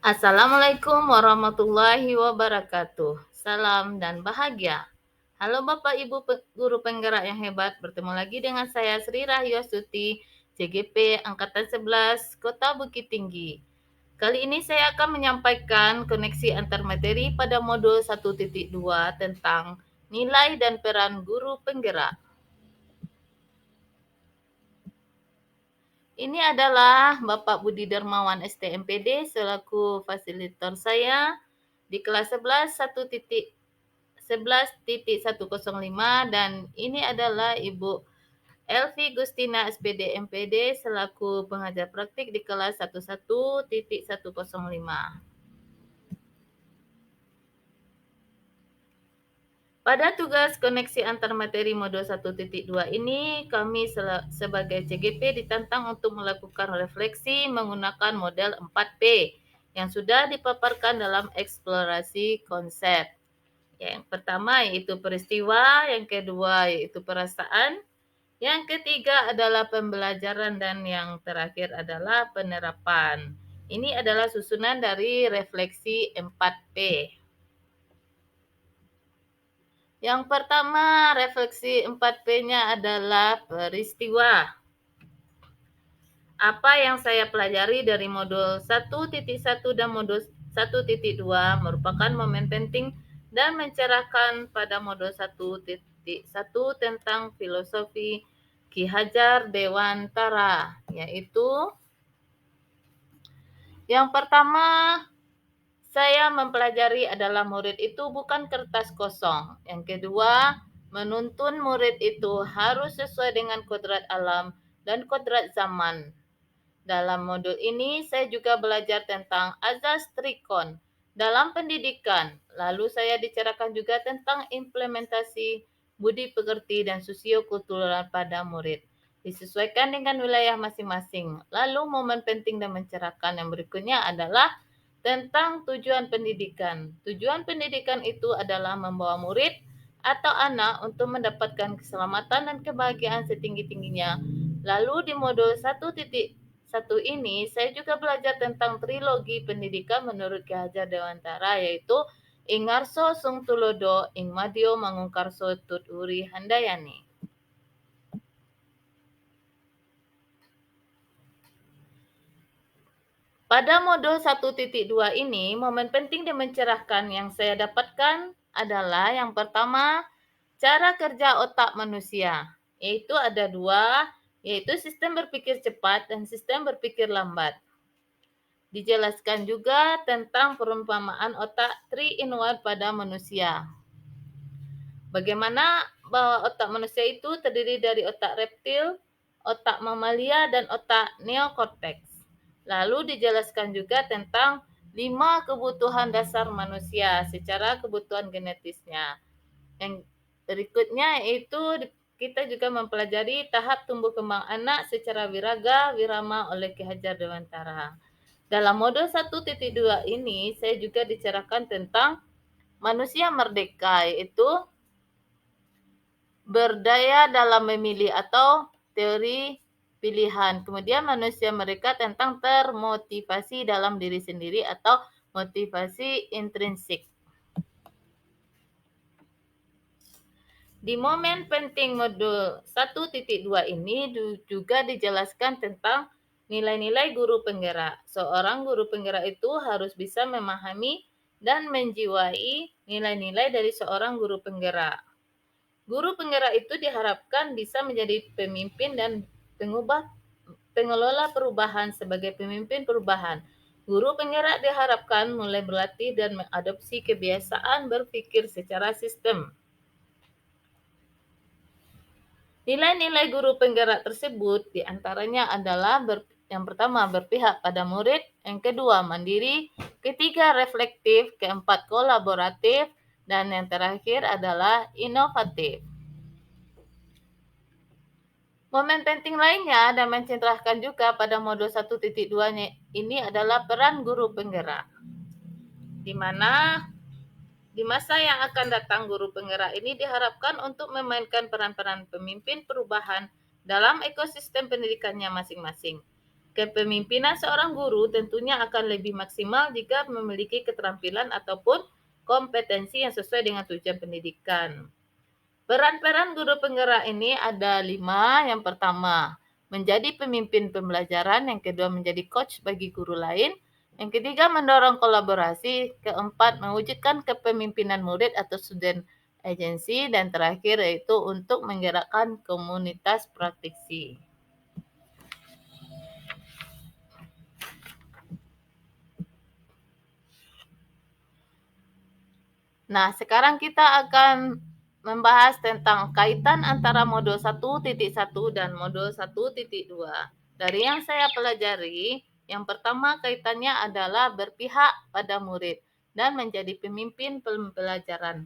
Assalamualaikum warahmatullahi wabarakatuh. Salam dan bahagia. Halo Bapak Ibu guru penggerak yang hebat, bertemu lagi dengan saya Sri Rahyosuti, CGP Angkatan 11, Kota Bukit Tinggi. Kali ini saya akan menyampaikan koneksi antar materi pada modul 1.2 tentang nilai dan peran guru penggerak. Ini adalah Bapak Budi Darmawan STMPD selaku fasilitator saya di kelas 11 11.105 dan ini adalah Ibu Elvi Gustina SPD MPD selaku pengajar praktik di kelas 11.105. Pada tugas koneksi antar materi modul 1.2 ini, kami sebagai CGP ditantang untuk melakukan refleksi menggunakan model 4P yang sudah dipaparkan dalam eksplorasi konsep. Yang pertama yaitu peristiwa, yang kedua yaitu perasaan, yang ketiga adalah pembelajaran, dan yang terakhir adalah penerapan. Ini adalah susunan dari refleksi 4P. Yang pertama, refleksi 4P-nya adalah peristiwa. Apa yang saya pelajari dari modul 1.1 dan modul 1.2 merupakan momen penting dan mencerahkan pada modul 1.1 tentang filosofi Ki Hajar Dewantara, yaitu yang pertama, saya mempelajari adalah murid itu bukan kertas kosong. Yang kedua, menuntun murid itu harus sesuai dengan kodrat alam dan kodrat zaman. Dalam modul ini, saya juga belajar tentang azas trikon dalam pendidikan. Lalu saya bicarakan juga tentang implementasi budi pekerti dan sosiokultural pada murid. Disesuaikan dengan wilayah masing-masing. Lalu momen penting dan mencerahkan yang berikutnya adalah tentang tujuan pendidikan. Tujuan pendidikan itu adalah membawa murid atau anak untuk mendapatkan keselamatan dan kebahagiaan setinggi-tingginya. Lalu di modul 1.1 ini, saya juga belajar tentang trilogi pendidikan menurut Ki Hajar Dewantara, yaitu Ingarso Sung Tulodo, Ingmadio Mangungkarso Tuturi Handayani. Pada modul 1.2 ini, momen penting dan mencerahkan yang saya dapatkan adalah yang pertama, cara kerja otak manusia, yaitu ada dua, yaitu sistem berpikir cepat dan sistem berpikir lambat. Dijelaskan juga tentang perumpamaan otak 3-in-1 pada manusia. Bagaimana bahwa otak manusia itu terdiri dari otak reptil, otak mamalia, dan otak neokorteks. Lalu dijelaskan juga tentang 5 kebutuhan dasar manusia secara kebutuhan genetisnya. Yang berikutnya yaitu kita juga mempelajari tahap tumbuh kembang anak secara wiraga wirama oleh Ki Hajar Dewantara. Dalam modul 1.2 ini saya juga bicarakan tentang manusia merdeka, yaitu berdaya dalam memilih atau teori pilihan. Kemudian manusia mereka tentang termotivasi dalam diri sendiri atau motivasi intrinsik. Di momen penting modul 1.2 ini juga dijelaskan tentang nilai-nilai guru penggerak. Seorang guru penggerak itu harus bisa memahami dan menjiwai nilai-nilai dari seorang guru penggerak. Guru penggerak itu diharapkan bisa menjadi pemimpin dan pengelola perubahan sebagai pemimpin perubahan. Guru penggerak diharapkan mulai berlatih dan mengadopsi kebiasaan berpikir secara sistem. Nilai-nilai guru penggerak tersebut diantaranya adalah yang pertama berpihak pada murid, yang kedua mandiri, ketiga reflektif, keempat kolaboratif, dan yang terakhir adalah inovatif. Momen penting lainnya dan mencerahkan juga pada modul 1.2 ini adalah peran guru penggerak. Di mana di masa yang akan datang guru penggerak ini diharapkan untuk memainkan peran-peran pemimpin perubahan dalam ekosistem pendidikannya masing-masing. Kepemimpinan seorang guru tentunya akan lebih maksimal jika memiliki keterampilan ataupun kompetensi yang sesuai dengan tujuan pendidikan. Peran-peran guru penggerak ini ada 5. Yang pertama, menjadi pemimpin pembelajaran. Yang kedua, menjadi coach bagi guru lain. Yang ketiga, mendorong kolaborasi. Keempat, mewujudkan kepemimpinan murid atau student agency. Dan terakhir, yaitu untuk menggerakkan komunitas praktisi. Nah, sekarang kita akan membahas tentang kaitan antara modul 1.1 dan modul 1.2. Dari yang saya pelajari, yang pertama kaitannya adalah berpihak pada murid dan menjadi pemimpin pembelajaran.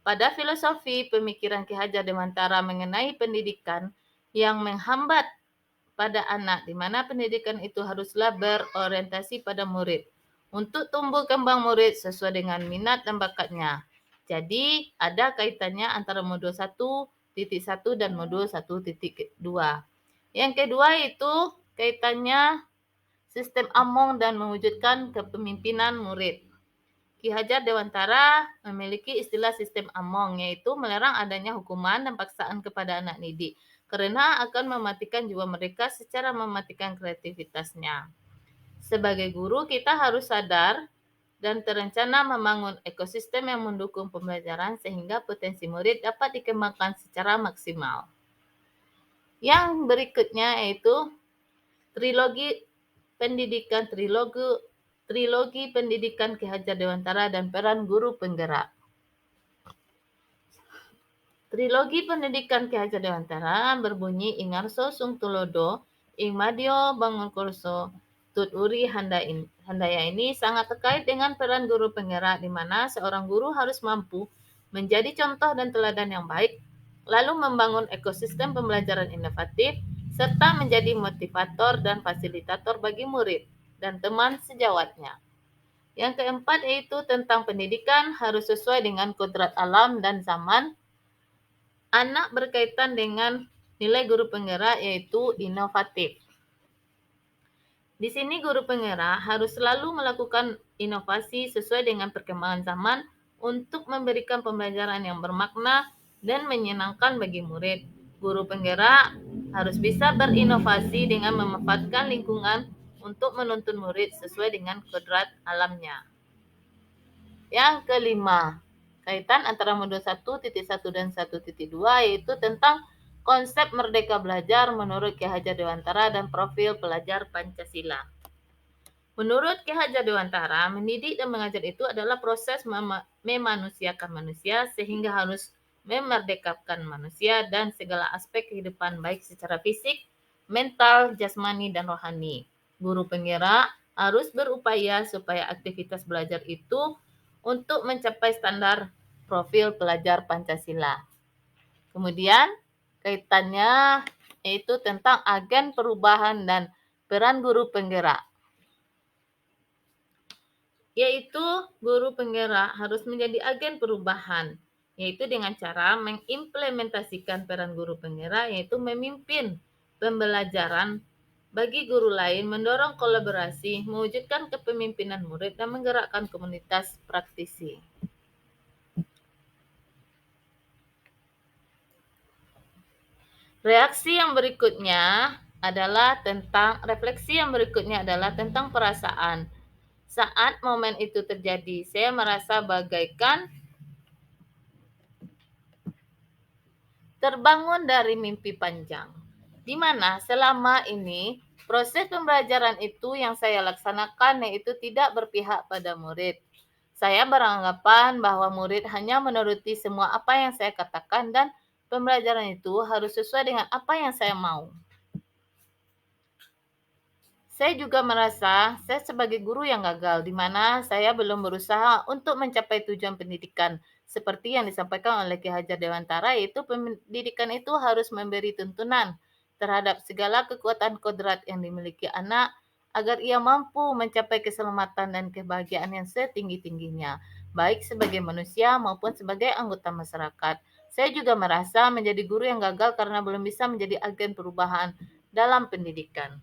Pada filosofi pemikiran Ki Hajar Dewantara mengenai pendidikan yang menghambat pada anak, di mana pendidikan itu haruslah berorientasi pada murid untuk tumbuh kembang murid sesuai dengan minat dan bakatnya. Jadi, ada kaitannya antara modul 1.1 dan modul 1.2. Yang kedua itu kaitannya sistem Among dan mewujudkan kepemimpinan murid. Ki Hajar Dewantara memiliki istilah sistem Among, yaitu melarang adanya hukuman dan paksaan kepada anak didik, karena akan mematikan jiwa mereka secara mematikan kreativitasnya. Sebagai guru, kita harus sadar dan terencana membangun ekosistem yang mendukung pembelajaran sehingga potensi murid dapat dikembangkan secara maksimal. Yang berikutnya yaitu trilogi pendidikan Ki Hajar Dewantara dan peran guru penggerak. Trilogi pendidikan Ki Hajar Dewantara berbunyi Ingarso Sung Tulodo, Ing Madio Bangunkurso, Tut Uri Handaya ini sangat terkait dengan peran guru penggerak, di mana seorang guru harus mampu menjadi contoh dan teladan yang baik, lalu membangun ekosistem pembelajaran inovatif, serta menjadi motivator dan fasilitator bagi murid dan teman sejawatnya. Yang keempat yaitu tentang pendidikan harus sesuai dengan kodrat alam dan zaman. Anak berkaitan dengan nilai guru penggerak yaitu inovatif. Di sini guru penggerak harus selalu melakukan inovasi sesuai dengan perkembangan zaman untuk memberikan pembelajaran yang bermakna dan menyenangkan bagi murid. Guru penggerak harus bisa berinovasi dengan memanfaatkan lingkungan untuk menuntun murid sesuai dengan kodrat alamnya. Yang kelima, kaitan antara modul 1.1 dan 1.2 yaitu tentang konsep merdeka belajar menurut Ki Hajar Dewantara dan profil pelajar Pancasila. Menurut Ki Hajar Dewantara, mendidik dan mengajar itu adalah proses memanusiakan manusia sehingga harus memerdekakan manusia dan segala aspek kehidupan baik secara fisik, mental, jasmani, dan rohani. Guru penggerak harus berupaya supaya aktivitas belajar itu untuk mencapai standar profil pelajar Pancasila. Kemudian kaitannya yaitu tentang agen perubahan dan peran guru penggerak. Yaitu guru penggerak harus menjadi agen perubahan, yaitu dengan cara mengimplementasikan peran guru penggerak, yaitu memimpin pembelajaran bagi guru lain, mendorong kolaborasi, mewujudkan kepemimpinan murid, dan menggerakkan komunitas praktisi. Refleksi yang berikutnya adalah tentang perasaan. Saat momen itu terjadi, saya merasa bagaikan terbangun dari mimpi panjang, di mana selama ini proses pembelajaran itu yang saya laksanakan yaitu tidak berpihak pada murid. Saya beranggapan bahwa murid hanya menuruti semua apa yang saya katakan dan pembelajaran itu harus sesuai dengan apa yang saya mau. Saya juga merasa saya sebagai guru yang gagal, di mana saya belum berusaha untuk mencapai tujuan pendidikan. Seperti yang disampaikan oleh Ki Hajar Dewantara, yaitu pendidikan itu harus memberi tuntunan terhadap segala kekuatan kodrat yang dimiliki anak, agar ia mampu mencapai keselamatan dan kebahagiaan yang setinggi-tingginya, baik sebagai manusia maupun sebagai anggota masyarakat. Saya juga merasa menjadi guru yang gagal karena belum bisa menjadi agen perubahan dalam pendidikan.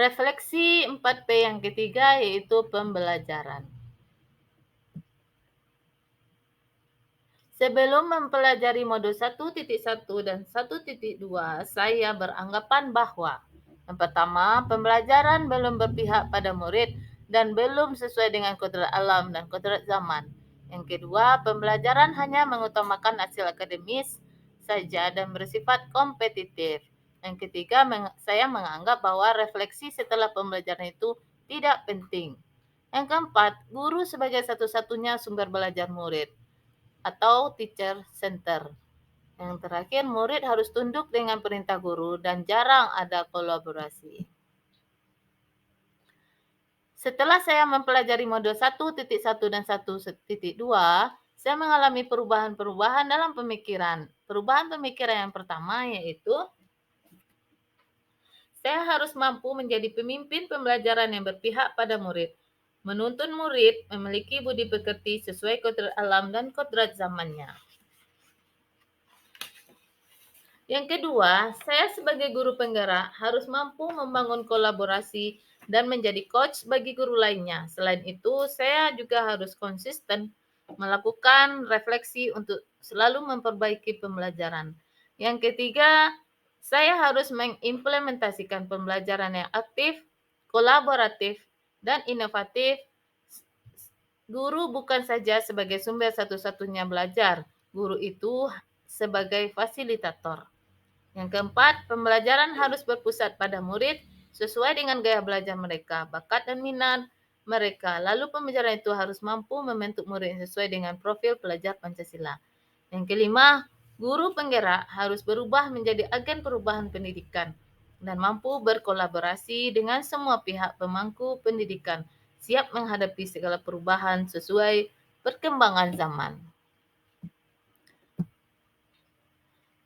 Refleksi 4P yang ketiga yaitu pembelajaran. Sebelum mempelajari modul 1.1 dan 1.2, saya beranggapan bahwa yang pertama, pembelajaran belum berpihak pada murid dan belum sesuai dengan kodrat alam dan kodrat zaman. Yang kedua, pembelajaran hanya mengutamakan hasil akademis saja dan bersifat kompetitif. Yang ketiga, saya menganggap bahwa refleksi setelah pembelajaran itu tidak penting. Yang keempat, guru sebagai satu-satunya sumber belajar murid atau teacher center. Yang terakhir, murid harus tunduk dengan perintah guru dan jarang ada kolaborasi. Setelah saya mempelajari modul 1.1 dan 1.2, saya mengalami perubahan-perubahan dalam pemikiran. Perubahan pemikiran yang pertama yaitu saya harus mampu menjadi pemimpin pembelajaran yang berpihak pada murid. Menuntun murid memiliki budi pekerti sesuai kodrat alam dan kodrat zamannya. Yang kedua, saya sebagai guru penggerak harus mampu membangun kolaborasi dan menjadi coach bagi guru lainnya. Selain itu, saya juga harus konsisten melakukan refleksi untuk selalu memperbaiki pembelajaran. Yang ketiga, saya harus mengimplementasikan pembelajaran yang aktif, kolaboratif, dan inovatif. Guru bukan saja sebagai sumber satu-satunya belajar, guru itu sebagai fasilitator. Yang keempat, pembelajaran harus berpusat pada murid sesuai dengan gaya belajar mereka, bakat dan minat mereka. Lalu pembelajaran itu harus mampu membentuk murid yang sesuai dengan profil pelajar Pancasila. Yang kelima, guru penggerak harus berubah menjadi agen perubahan pendidikan dan mampu berkolaborasi dengan semua pihak pemangku pendidikan, siap menghadapi segala perubahan sesuai perkembangan zaman.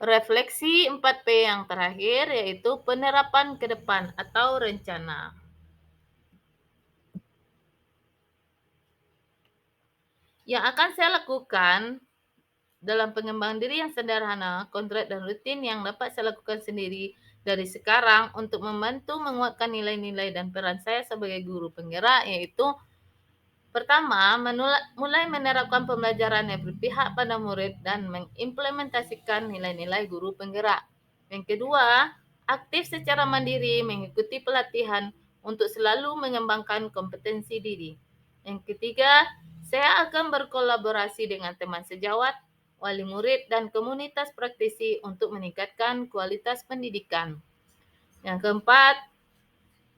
Refleksi 4P yang terakhir yaitu penerapan ke depan atau rencana. Yang akan saya lakukan dalam pengembangan diri yang sederhana, konkret dan rutin yang dapat saya lakukan sendiri dari sekarang untuk membantu menguatkan nilai-nilai dan peran saya sebagai guru penggerak yaitu pertama, mulai menerapkan pembelajaran yang berpihak pada murid dan mengimplementasikan nilai-nilai guru penggerak. Yang kedua, aktif secara mandiri mengikuti pelatihan untuk selalu mengembangkan kompetensi diri. Yang ketiga, saya akan berkolaborasi dengan teman sejawat, wali murid, dan komunitas praktisi untuk meningkatkan kualitas pendidikan. Yang keempat,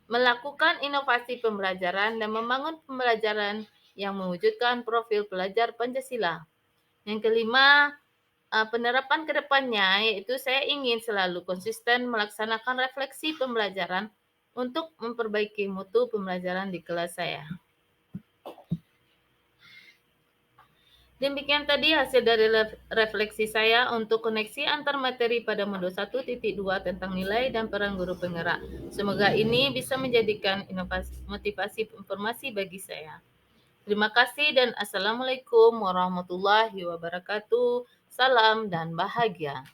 melakukan inovasi pembelajaran dan membangun pembelajaran yang mewujudkan profil pelajar Pancasila. Yang kelima, penerapan ke depannya yaitu saya ingin selalu konsisten melaksanakan refleksi pembelajaran untuk memperbaiki mutu pembelajaran di kelas saya. Demikian tadi hasil dari refleksi saya untuk koneksi antar materi pada modul 1.2 tentang nilai dan peran guru penggerak. Semoga ini bisa menjadikan motivasi informasi bagi saya. Terima kasih dan Assalamualaikum warahmatullahi wabarakatuh. Salam dan bahagia.